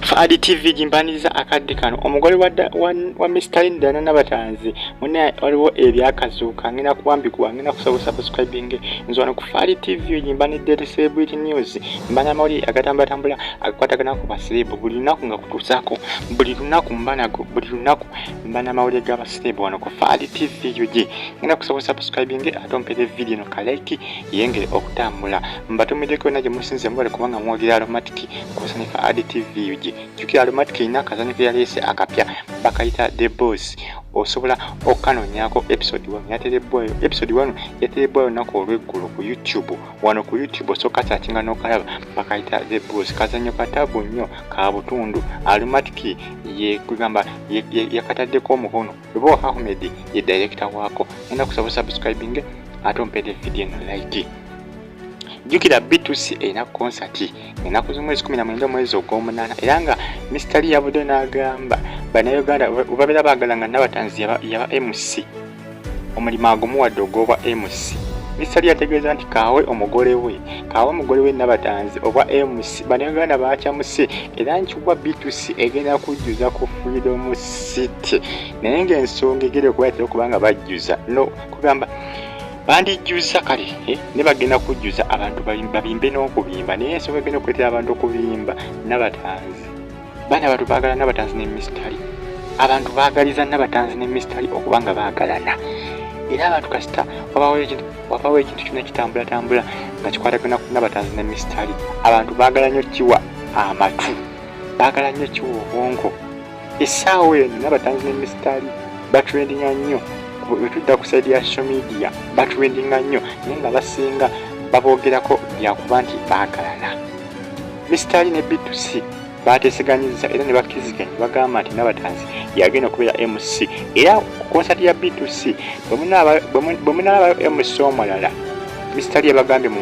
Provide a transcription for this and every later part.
Fadi TV jimbaniriza akadde kano omugole wa Mr. Linda Nabatanzi mune waliwo ebyakazuuka ngina kuwambikwa ngina kusaba subscribing nzwana ku Fadi TV jimbanidde celebrity news mbana mawuli agatambatambula akakwatagana ku basiribu buli lunaku nga kutuusako buli lunaku mbana mawuli ga basiribu wano ku Fadi TV ngina kusaba subscribing atompere video no kalike yengere okutambula mbatumideko naje musinze mbale kubanga Amwogedde aromatic kusani Fadi TV Juki aromatic ina kazanyo yalese akapya bakayita The Boss osobola okanonyako episode 1 yatelebwayo episode 1 yatelebwayo nako olweggulu ku YouTube wano ku YouTube soka chatinga nokalaba bakayita The Boss kazanyo katabu nnyo ka butundu aromatic ye kugamba yakataddeko omukono Lubo Ahmed ye director wako enda kusaba subscribing atompede video no like Jukira B2C ena concert ena kuzumwezi 19 mwezi ogw'omunana era nga Mr. Yabudo n'agamba bannayuganda ubabera bagalanga Nabatanzi yaba MC omulima agumuwadde ogw'obwa MC Mr. yategeeza nti kaawe omugole we Nabatanzi obwa MC bannayuganda bakyamuse era nkiwa B2C egenda kujjuza ku Freedom City naye ng'ensonga egere okubayitira okubanga bajjuza no kugamba bandijuza kale ne bagenda kujjuza abantu babimbe n'okubimba naye ensonga egenda okuleetera abantu okubimba Nabatanzi bana abantu baagala Nabatanzi ne Mr. abantu baagaliza Nabatanzi ne Mr. okubanga baagalana era abantu kasita wabawo ekintu kyonna kitambula nga kikwatagana ku Nabatanzi ne Mr. abantu baagala nnyo kiwa amatu baagala nnyo kiwa obwongo essaawa eno Nabatanzi ne Mr. batrendinga nnyo wetudda ku side ya social media batrendinga nnyo naye nga basinga baboogerako byakuba nti baagalana Mr. ne B2C bateeseganyiza era ne bakkiziganya bagamba nti Nabatanzi yagenda okubeera MC era ku konsati ya B2C bwe munaalaba MC omulala Mr. yabagambye mu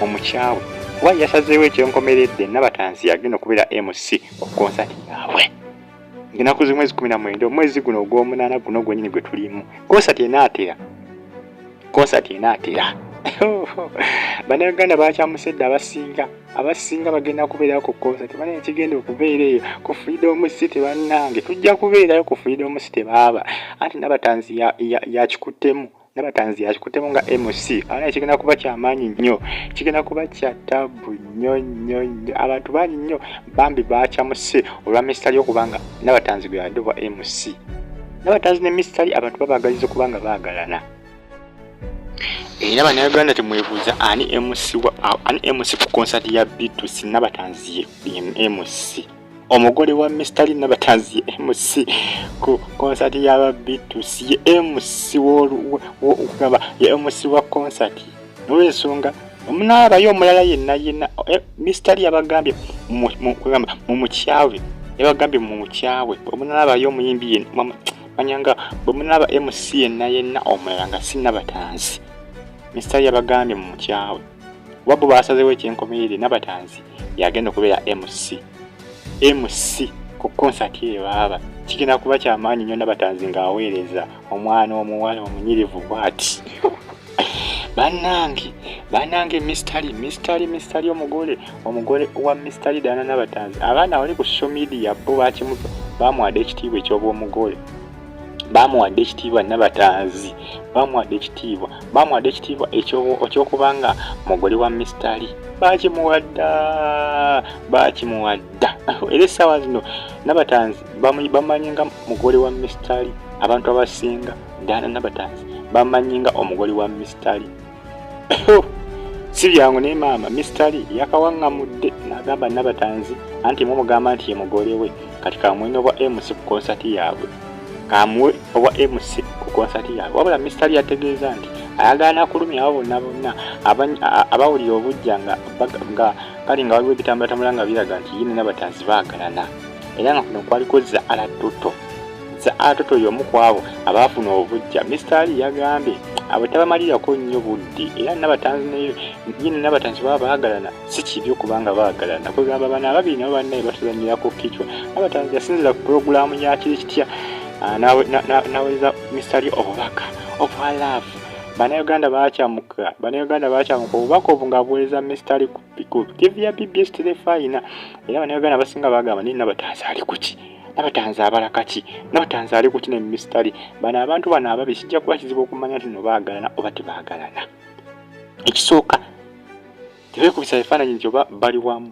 mukyawe kuba yasazeewo ekyenkomeredde Nabatanzi yagenda okubeera MC ku konsati yaabwe ngina kuzimwezi 19 mwezi guno ogw'omunana guno gwennyini gwe tulimu konsati enaatera bannayuganda bakyamusedde abasinga bagenda kubeerayo ku konsati banaye kigenda okubeera eyo ku Freedom City bannange tujja kubeerayo ku Freedom City baaba anti Nabatanzi yakikuttemu Nabatanzi yakikuttemu nga MC anaye kigenda kuba kyamaanyi nnyo kigenda kuba kya tabu nnyo abantu bangi nnyo bambi bakyamuse olwa Mr. okubanga Nabatanzi gwe yadde obwa MC Nabatanzi ne Mr. abantu babaagaliza okubanga baagalana era bannayuganda temwebuuza ani MC ku konsati ya B2C Nabatanzi ye MC omugole wa Mr. Nabatanzi MC ku konsati ya B2C ye MC okugamba ye MC wa konsati n'olwensonga omunaabayo omulala yenna Mr. yabagambye mu mukyawe yabagambye mu mukyawe omunaabayo omuyimbi manyanga bwe munaaba MC yenna omulala nga si Nabatanzi Mr. yabagambye mu mukyawe wabbo basazeewo ekyenkomerere Nabatanzi yagenda okubeera MC ku konsati eyo baaba kigenda kuba kyamaanyi nnyo Nabatanzi ng'aweereza omwana omuwala omunyirivu bw'ati bannange Mr. omugole wa Mr. Dana Nabatanzi abaana wali ku social media bo bamuwadde ekitiibwa eky'obwomugole bamuwadde ekitiibwa Nabatanzi bamuwadde ekitiibwa ekyokubanga mugole wa Mr. bakimuwadda era essaawa zino Nabatanzi bamanyinga mugole wa Mr. abantu abasinga Dana Nabatanzi bamanyinga omugole wa Mr. si byangu ne maama Mr. yakawaŋŋamudde n'agamba Nabatanzi anti mugamba nti ye mugole we kati kamwene obwa MC ku konsati yaabwe kamwe obwa MC ku konsati yaabwe wabula Mr. yategeeza nti ayagala nakulumya abo bonna abawulira obujja nga kali nga waliwo ebitambulatambula nga biraga nti yini Nabatanzi baagalana era nga kuno kwaliko za atoto y'omu ku abo abaafuna obujja Mr. yagambye abo tabamalirako nnyo budde era Nabatanzi baba baagalana si kibi okubanga baagalana kugamba bano ababiri nabo bannaye batuzanyirako kichwa Nabatanzi yasinzira ku pulogulaamu ya kiri kitya naweza Mr. obubaka obwa love Bannayuganda baakyamuka obubaka obwo nga buweereza Mr. ku TV ya BBS Telefayina era bannayuganda basinga bagamba ni Nabatanzi ali kuki Nabatanzi abala kaki Nabatanzi ali kuki ne Mr. Bano abantu bano ababi kijja kuba kizibu okumanya nti no baagalana oba tebaagalana. Ekisooka tebekubisa ebifaananyi nti oba bali wamu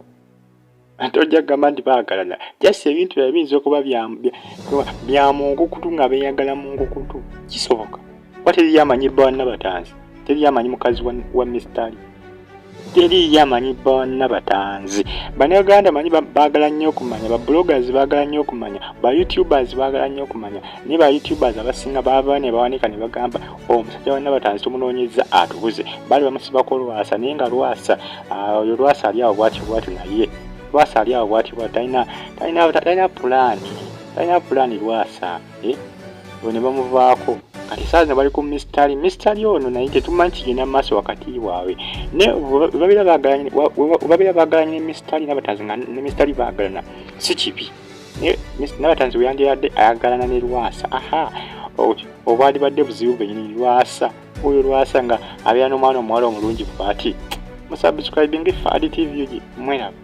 ate ojja kugamba nti baagalana just ebintu ebiyinza okuba bya munkukutu nga beeyagala munkukutu kisoboka. Teri yamanyi bba wa Nabatanzi, teri yamanyi mukazi wa Mr. Teri yamanyi bba wa Nabatanzi. Bannayuganda manyi baagala nnyo okumanya, ba bloggers baagala nnyo okumanya, ba YouTubers baagala nnyo okumanya. Naye ba YouTubers abasinga baava ne bawanika ne bagamba omusajja wa Nabatanzi tumunoonyezza atubuze. Baali bamusibako Lwasa naye nga Lwasa oyo Lwasa ali awo bw'atyo naye Lwasa ali awo bw'atyo talina pulaani Lwasa. Ne bamuvaako kati saazi ne bali ku Mr. ono naye tetumanyi kigenda mu maaso wakati waabwe. Ne babeera baagalanye ne Mr. Nabatanzi nga ne Mr. baagalana si kibi. Nabatanzi we yandiyadde ayagalana ne Lwasa. Obwali badde buzibu bwennyini Lwasa. Oyo Lwasa nga abeera n'omwana omuwala omulungi bw'ati. Musubscribing Fadi TV mweraba.